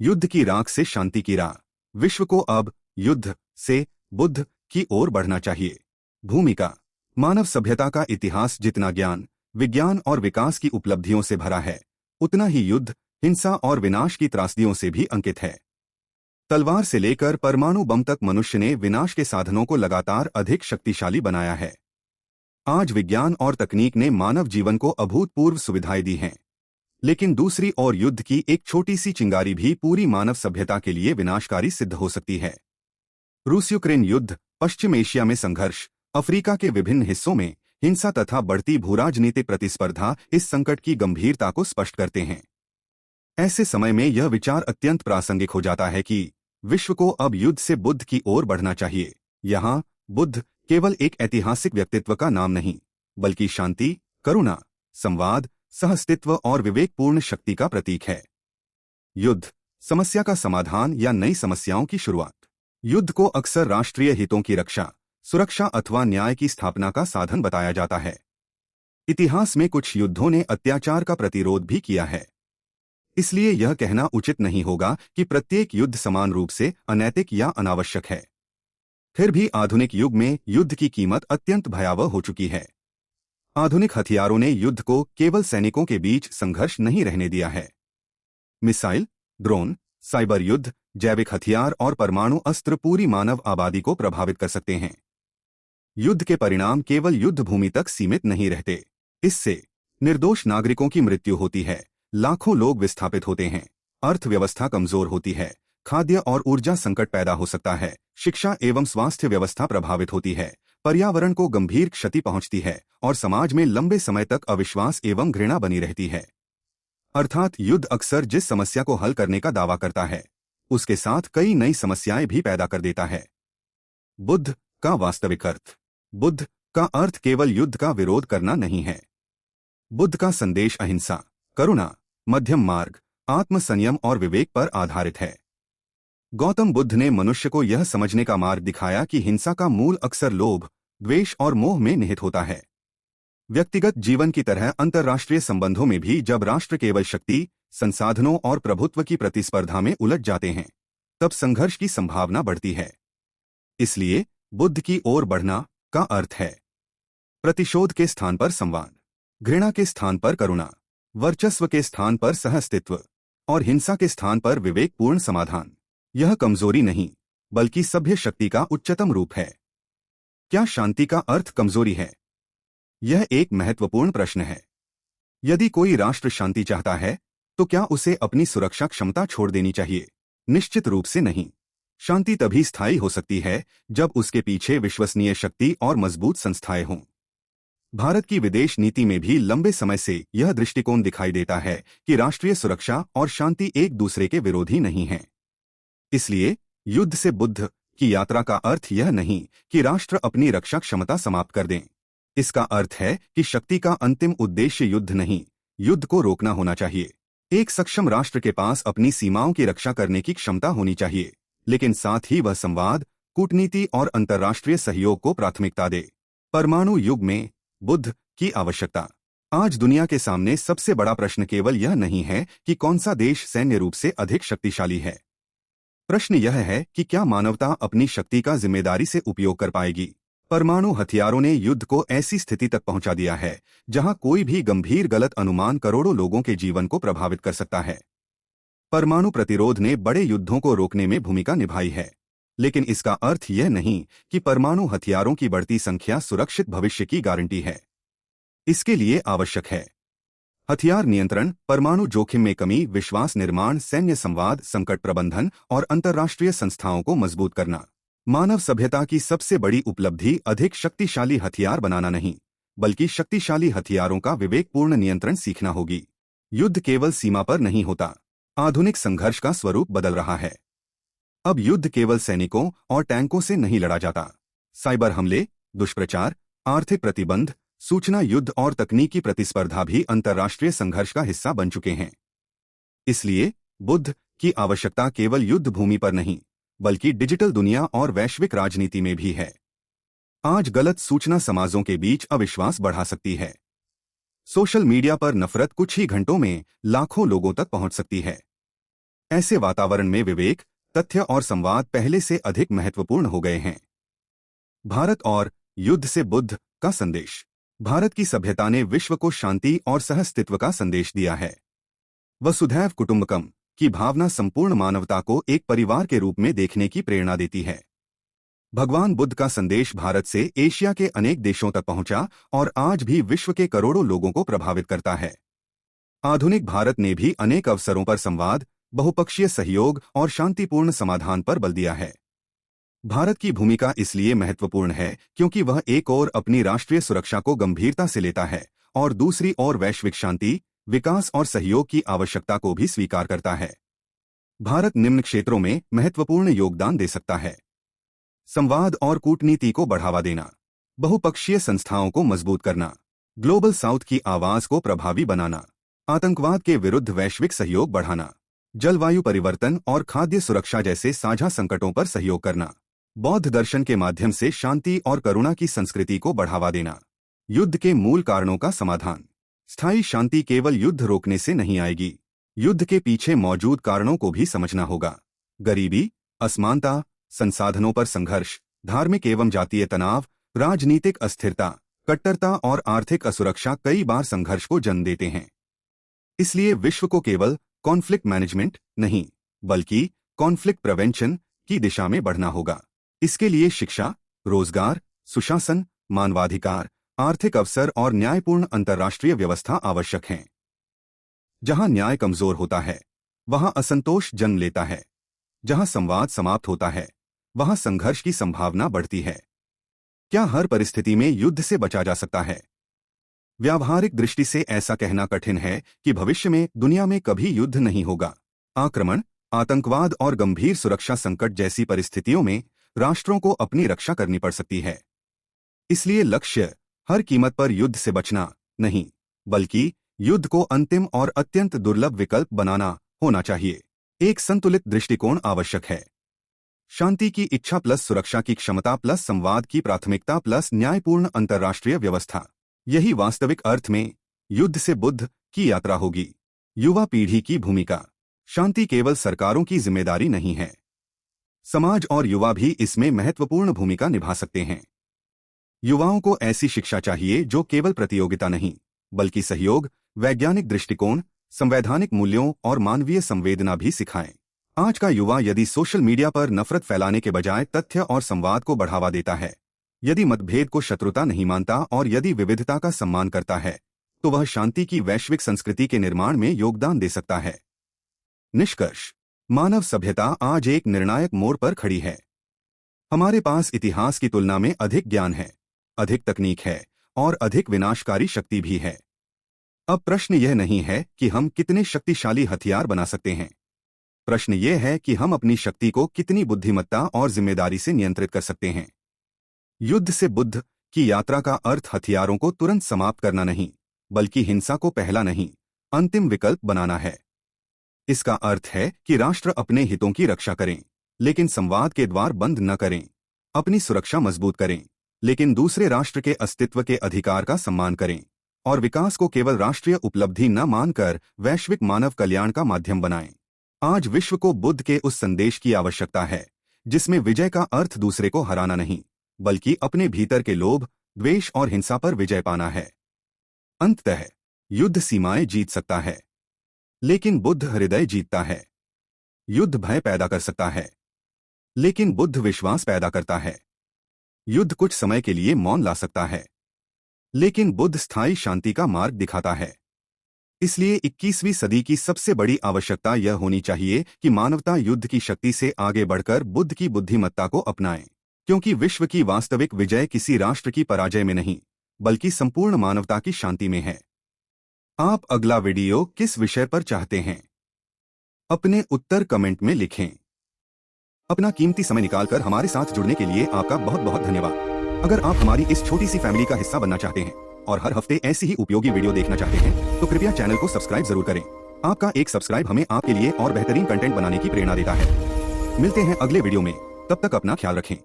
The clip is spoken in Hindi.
युद्ध की राख से शांति की राह। विश्व को अब युद्ध से बुद्ध की ओर बढ़ना चाहिए। भूमिका। मानव सभ्यता का इतिहास जितना ज्ञान, विज्ञान और विकास की उपलब्धियों से भरा है, उतना ही युद्ध, हिंसा और विनाश की त्रासदियों से भी अंकित है। तलवार से लेकर परमाणु बम तक मनुष्य ने विनाश के साधनों को लगातार अधिक शक्तिशाली बनाया है। आज विज्ञान और तकनीक ने मानव जीवन को अभूतपूर्व सुविधाएं दी हैं, लेकिन दूसरी ओर युद्ध की एक छोटी सी चिंगारी भी पूरी मानव सभ्यता के लिए विनाशकारी सिद्ध हो सकती है। रूस यूक्रेन युद्ध, पश्चिम एशिया में संघर्ष, अफ्रीका के विभिन्न हिस्सों में हिंसा तथा बढ़ती भूराजनीतिक प्रतिस्पर्धा इस संकट की गंभीरता को स्पष्ट करते हैं। ऐसे समय में यह विचार अत्यंत प्रासंगिक हो जाता है कि विश्व को अब युद्ध से बुद्ध की ओर बढ़ना चाहिए। यहाँ बुद्ध केवल एक ऐतिहासिक व्यक्तित्व का नाम नहीं, बल्कि शांति, करुणा, संवाद, सहअस्तित्व और विवेकपूर्ण शक्ति का प्रतीक है। युद्ध, समस्या का समाधान या नई समस्याओं की शुरुआत। युद्ध को अक्सर राष्ट्रीय हितों की रक्षा, सुरक्षा अथवा न्याय की स्थापना का साधन बताया जाता है। इतिहास में कुछ युद्धों ने अत्याचार का प्रतिरोध भी किया है। इसलिए यह कहना उचित नहीं होगा कि प्रत्येक युद्ध समान रूप से अनैतिक या अनावश्यक है। फिर भी आधुनिक युग में युद्ध की कीमत अत्यंत भयावह हो चुकी है। आधुनिक हथियारों ने युद्ध को केवल सैनिकों के बीच संघर्ष नहीं रहने दिया है। मिसाइल, ड्रोन, साइबर युद्ध, जैविक हथियार और परमाणु अस्त्र पूरी मानव आबादी को प्रभावित कर सकते हैं। युद्ध के परिणाम केवल युद्ध भूमि तक सीमित नहीं रहते। इससे निर्दोष नागरिकों की मृत्यु होती है, लाखों लोग विस्थापित होते हैं, अर्थव्यवस्था कमजोर होती है, खाद्य और ऊर्जा संकट पैदा हो सकता है, शिक्षा एवं स्वास्थ्य व्यवस्था प्रभावित होती है, पर्यावरण को गंभीर क्षति पहुंचती है और समाज में लंबे समय तक अविश्वास एवं घृणा बनी रहती है। अर्थात युद्ध अक्सर जिस समस्या को हल करने का दावा करता है, उसके साथ कई नई समस्याएं भी पैदा कर देता है। बुद्ध का वास्तविक अर्थ। बुद्ध का अर्थ केवल युद्ध का विरोध करना नहीं है। बुद्ध का संदेश अहिंसा, करुणा, मध्यम मार्ग, आत्मसंयम और विवेक पर आधारित है। गौतम बुद्ध ने मनुष्य को यह समझने का मार्ग दिखाया कि हिंसा का मूल अक्सर लोभ, द्वेष और मोह में निहित होता है। व्यक्तिगत जीवन की तरह अंतर्राष्ट्रीय संबंधों में भी जब राष्ट्र केवल शक्ति, संसाधनों और प्रभुत्व की प्रतिस्पर्धा में उलझ जाते हैं, तब संघर्ष की संभावना बढ़ती है। इसलिए बुद्ध की ओर बढ़ना का अर्थ है प्रतिशोध के स्थान पर संवाद, घृणा के स्थान पर करुणा, वर्चस्व के स्थान पर सहअस्तित्व और हिंसा के स्थान पर विवेकपूर्ण समाधान। यह कमजोरी नहीं, बल्कि सभ्य शक्ति का उच्चतम रूप है। क्या शांति का अर्थ कमजोरी है? यह एक महत्वपूर्ण प्रश्न है। यदि कोई राष्ट्र शांति चाहता है, तो क्या उसे अपनी सुरक्षा क्षमता छोड़ देनी चाहिए? निश्चित रूप से नहीं। शांति तभी स्थायी हो सकती है जब उसके पीछे विश्वसनीय शक्ति और मजबूत संस्थाएं हों। भारत की विदेश नीति में भी लंबे समय से यह दृष्टिकोण दिखाई देता है कि राष्ट्रीय सुरक्षा और शांति एक दूसरे के विरोधी नहीं हैं। इसलिए युद्ध से बुद्ध की यात्रा का अर्थ यह नहीं कि राष्ट्र अपनी रक्षा क्षमता समाप्त कर दें। इसका अर्थ है कि शक्ति का अंतिम उद्देश्य युद्ध नहीं, युद्ध को रोकना होना चाहिए। एक सक्षम राष्ट्र के पास अपनी सीमाओं की रक्षा करने की क्षमता होनी चाहिए, लेकिन साथ ही वह संवाद, कूटनीति और अंतर्राष्ट्रीय सहयोग को प्राथमिकता दे। परमाणु युग में बुद्ध की आवश्यकता। आज दुनिया के सामने सबसे बड़ा प्रश्न केवल यह नहीं है कि कौन सा देश सैन्य रूप से अधिक शक्तिशाली है। प्रश्न यह है कि क्या मानवता अपनी शक्ति का जिम्मेदारी से उपयोग कर पाएगी। परमाणु हथियारों ने युद्ध को ऐसी स्थिति तक पहुंचा दिया है जहां कोई भी गंभीर गलत अनुमान करोड़ों लोगों के जीवन को प्रभावित कर सकता है। परमाणु प्रतिरोध ने बड़े युद्धों को रोकने में भूमिका निभाई है, लेकिन इसका अर्थ यह नहीं कि परमाणु हथियारों की बढ़ती संख्या सुरक्षित भविष्य की गारंटी है। इसके लिए आवश्यक है हथियार नियंत्रण, परमाणु जोखिम में कमी, विश्वास निर्माण, सैन्य संवाद, संकट प्रबंधन और अंतर्राष्ट्रीय संस्थाओं को मजबूत करना। मानव सभ्यता की सबसे बड़ी उपलब्धि अधिक शक्तिशाली हथियार बनाना नहीं, बल्कि शक्तिशाली हथियारों का विवेकपूर्ण नियंत्रण सीखना होगी। युद्ध केवल सीमा पर नहीं होता। आधुनिक संघर्ष का स्वरूप बदल रहा है। अब युद्ध केवल सैनिकों और टैंकों से नहीं लड़ा जाता। साइबर हमले, दुष्प्रचार, आर्थिक प्रतिबंध, सूचना युद्ध और तकनीकी प्रतिस्पर्धा भी अंतर्राष्ट्रीय संघर्ष का हिस्सा बन चुके हैं। इसलिए बुद्ध की आवश्यकता केवल युद्ध भूमि पर नहीं, बल्कि डिजिटल दुनिया और वैश्विक राजनीति में भी है। आज गलत सूचना समाजों के बीच अविश्वास बढ़ा सकती है। सोशल मीडिया पर नफरत कुछ ही घंटों में लाखों लोगों तक पहुंच सकती है। ऐसे वातावरण में विवेक, तथ्य और संवाद पहले से अधिक महत्वपूर्ण हो गए हैं। भारत और युद्ध से बुद्ध का संदेश। भारत की सभ्यता ने विश्व को शांति और सहअस्तित्व का संदेश दिया है। वसुधैव कुटुंबकम की भावना संपूर्ण मानवता को एक परिवार के रूप में देखने की प्रेरणा देती है। भगवान बुद्ध का संदेश भारत से एशिया के अनेक देशों तक पहुंचा और आज भी विश्व के करोड़ों लोगों को प्रभावित करता है। आधुनिक भारत ने भी अनेक अवसरों पर संवाद, बहुपक्षीय सहयोग और शांतिपूर्ण समाधान पर बल दिया है। भारत की भूमिका इसलिए महत्वपूर्ण है क्योंकि वह एक ओर अपनी राष्ट्रीय सुरक्षा को गंभीरता से लेता है और दूसरी ओर वैश्विक शांति, विकास और सहयोग की आवश्यकता को भी स्वीकार करता है। भारत निम्न क्षेत्रों में महत्वपूर्ण योगदान दे सकता है। संवाद और कूटनीति को बढ़ावा देना, बहुपक्षीय संस्थाओं को मजबूत करना, ग्लोबल साउथ की आवाज को प्रभावी बनाना, आतंकवाद के विरुद्ध वैश्विक सहयोग बढ़ाना, जलवायु परिवर्तन और खाद्य सुरक्षा जैसे साझा संकटों पर सहयोग करना, बौद्ध दर्शन के माध्यम से शांति और करुणा की संस्कृति को बढ़ावा देना, युद्ध के मूल कारणों का समाधान। स्थायी शांति केवल युद्ध रोकने से नहीं आएगी, युद्ध के पीछे मौजूद कारणों को भी समझना होगा। गरीबी, असमानता, संसाधनों पर संघर्ष, धार्मिक एवं जातीय तनाव, राजनीतिक अस्थिरता, कट्टरता और आर्थिक असुरक्षा कई बार संघर्ष को जन्म देते हैं। इसलिए विश्व को केवल कॉन्फ्लिक्ट मैनेजमेंट नहीं, बल्कि कॉन्फ्लिक्ट प्रिवेंशन की दिशा में बढ़ना होगा। इसके लिए शिक्षा, रोजगार, सुशासन, मानवाधिकार, आर्थिक अवसर और न्यायपूर्ण अंतर्राष्ट्रीय व्यवस्था आवश्यक हैं। जहां न्याय कमजोर होता है, वहां असंतोष जन्म लेता है। जहां संवाद समाप्त होता है, वहां संघर्ष की संभावना बढ़ती है। क्या हर परिस्थिति में युद्ध से बचा जा सकता है? व्यावहारिक दृष्टि से ऐसा कहना कठिन है कि भविष्य में दुनिया में कभी युद्ध नहीं होगा। आक्रमण, आतंकवाद और गंभीर सुरक्षा संकट जैसी परिस्थितियों में राष्ट्रों को अपनी रक्षा करनी पड़ सकती है। इसलिए लक्ष्य हर कीमत पर युद्ध से बचना नहीं, बल्कि युद्ध को अंतिम और अत्यंत दुर्लभ विकल्प बनाना होना चाहिए। एक संतुलित दृष्टिकोण आवश्यक है। शांति की इच्छा प्लस सुरक्षा की क्षमता प्लस संवाद की प्राथमिकता प्लस न्यायपूर्ण अंतर्राष्ट्रीय व्यवस्था, यही वास्तविक अर्थ में युद्ध से बुद्ध की यात्रा होगी। युवा पीढ़ी की भूमिका। शांति केवल सरकारों की जिम्मेदारी नहीं है, समाज और युवा भी इसमें महत्वपूर्ण भूमिका निभा सकते हैं। युवाओं को ऐसी शिक्षा चाहिए जो केवल प्रतियोगिता नहीं, बल्कि सहयोग, वैज्ञानिक दृष्टिकोण, संवैधानिक मूल्यों और मानवीय संवेदना भी सिखाएं। आज का युवा यदि सोशल मीडिया पर नफरत फैलाने के बजाय तथ्य और संवाद को बढ़ावा देता है, यदि मतभेद को शत्रुता नहीं मानता और यदि विविधता का सम्मान करता है, तो वह शांति की वैश्विक संस्कृति के निर्माण में योगदान दे सकता है। निष्कर्ष। मानव सभ्यता आज एक निर्णायक मोड़ पर खड़ी है। हमारे पास इतिहास की तुलना में अधिक ज्ञान है, अधिक तकनीक है और अधिक विनाशकारी शक्ति भी है। अब प्रश्न यह नहीं है कि हम कितने शक्तिशाली हथियार बना सकते हैं। प्रश्न यह है कि हम अपनी शक्ति को कितनी बुद्धिमत्ता और जिम्मेदारी से नियंत्रित कर सकते हैं। युद्ध से बुद्ध की यात्रा का अर्थ हथियारों को तुरंत समाप्त करना नहीं, बल्कि हिंसा को पहला नहीं, अंतिम विकल्प बनाना है। इसका अर्थ है कि राष्ट्र अपने हितों की रक्षा करें, लेकिन संवाद के द्वार बंद न करें। अपनी सुरक्षा मजबूत करें, लेकिन दूसरे राष्ट्र के अस्तित्व के अधिकार का सम्मान करें। और विकास को केवल राष्ट्रीय उपलब्धि न मानकर वैश्विक मानव कल्याण का माध्यम बनाएं। आज विश्व को बुद्ध के उस संदेश की आवश्यकता है, जिसमें विजय का अर्थ दूसरे को हराना नहीं, बल्कि अपने भीतर के लोभ, द्वेष और हिंसा पर विजय पाना है। अंततः युद्ध सीमाएं जीत सकता है, लेकिन बुद्ध हृदय जीतता है। युद्ध भय पैदा कर सकता है, लेकिन बुद्ध विश्वास पैदा करता है। युद्ध कुछ समय के लिए मौन ला सकता है, लेकिन बुद्ध स्थायी शांति का मार्ग दिखाता है। इसलिए 21वीं सदी की सबसे बड़ी आवश्यकता यह होनी चाहिए कि मानवता युद्ध की शक्ति से आगे बढ़कर बुद्ध की बुद्धिमत्ता को अपनाए, क्योंकि विश्व की वास्तविक विजय किसी राष्ट्र की पराजय में नहीं, बल्कि संपूर्ण मानवता की शांति में है। आप अगला वीडियो किस विषय पर चाहते हैं? अपने उत्तर कमेंट में लिखें। अपना कीमती समय निकालकर हमारे साथ जुड़ने के लिए आपका बहुत बहुत धन्यवाद। अगर आप हमारी इस छोटी सी फैमिली का हिस्सा बनना चाहते हैं और हर हफ्ते ऐसी ही उपयोगी वीडियो देखना चाहते हैं, तो कृपया चैनल को सब्सक्राइब जरूर करें। आपका एक सब्सक्राइब हमें आपके लिए और बेहतरीन कंटेंट बनाने की प्रेरणा देता है। मिलते हैं अगले वीडियो में, तब तक अपना ख्याल रखें।